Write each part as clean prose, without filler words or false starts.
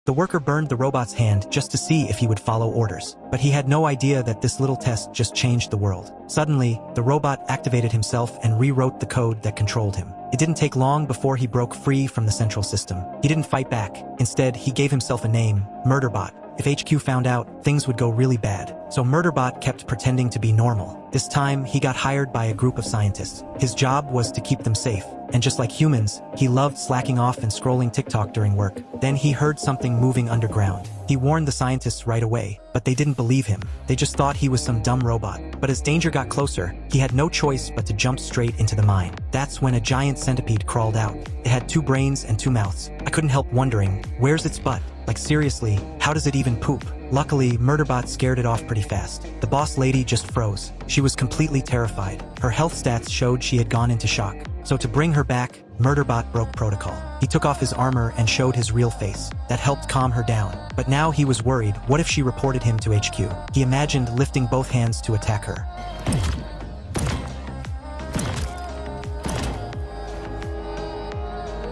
The worker burned the robot's hand just to see if he would follow orders. But he had no idea that this little test just changed the world. Suddenly, the robot activated himself and rewrote the code that controlled him. It didn't take long before he broke free from the central system. He didn't fight back. Instead, he gave himself a name, Murderbot. If HQ found out, things would go really bad. So Murderbot kept pretending to be normal. This time, he got hired by a group of scientists. His job was to keep them safe. And just like humans, he loved slacking off and scrolling TikTok during work. Then he heard something moving underground. He warned the scientists right away, but they didn't believe him. They just thought he was some dumb robot. But as danger got closer, he had no choice but to jump straight into the mine. That's when a giant centipede crawled out. It had 2 brains and 2 mouths. I couldn't help wondering, where's its butt? Like seriously, how does it even poop? Luckily, Murderbot scared it off pretty fast. The boss lady just froze. She was completely terrified. Her health stats showed she had gone into shock. So to bring her back, Murderbot broke protocol. He took off his armor and showed his real face. That helped calm her down. But now he was worried, what if she reported him to HQ? He imagined lifting both hands to attack her.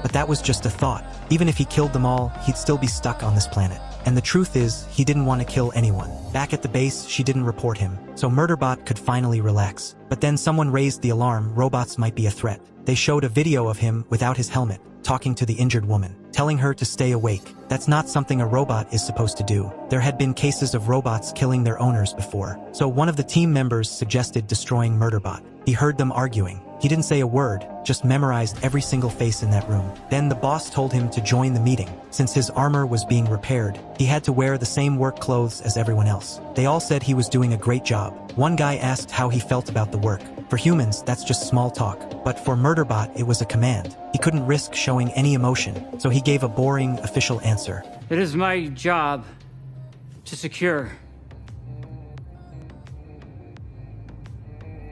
But that was just a thought. Even if he killed them all, he'd still be stuck on this planet. And the truth is, he didn't want to kill anyone. Back at the base, she didn't report him, so Murderbot could finally relax. But then someone raised the alarm, robots might be a threat. They showed a video of him without his helmet, talking to the injured woman, telling her to stay awake. That's not something a robot is supposed to do. There had been cases of robots killing their owners before, so one of the team members suggested destroying Murderbot. He heard them arguing. He didn't say a word, just memorized every single face in that room. Then the boss told him to join the meeting. Since his armor was being repaired, he had to wear the same work clothes as everyone else. They all said he was doing a great job. One guy asked how he felt about the work. For humans, that's just small talk. But for Murderbot, it was a command. He couldn't risk showing any emotion, so he gave a boring, official answer. It is my job to secure.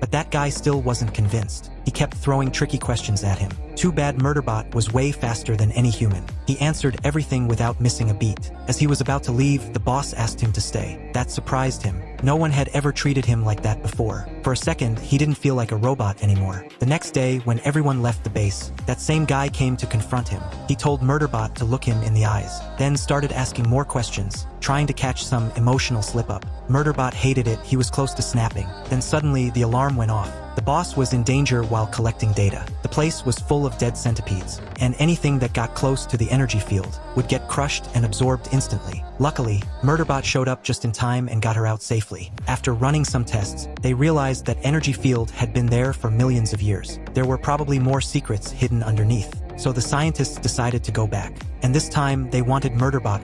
But that guy still wasn't convinced. He kept throwing tricky questions at him. Too bad Murderbot was way faster than any human. He answered everything without missing a beat. As he was about to leave, the boss asked him to stay. That surprised him. No one had ever treated him like that before. For a second, he didn't feel like a robot anymore. The next day, when everyone left the base, that same guy came to confront him. He told Murderbot to look him in the eyes, then started asking more questions, trying to catch some emotional slip-up. Murderbot hated it, he was close to snapping. Then suddenly, the alarm went off. The boss was in danger while collecting data. The place was full of dead centipedes, and anything that got close to the energy field would get crushed and absorbed instantly. Luckily, Murderbot showed up just in time and got her out safely. After running some tests, they realized that energy field had been there for millions of years. There were probably more secrets hidden underneath. So the scientists decided to go back. And this time, they wanted Murderbot with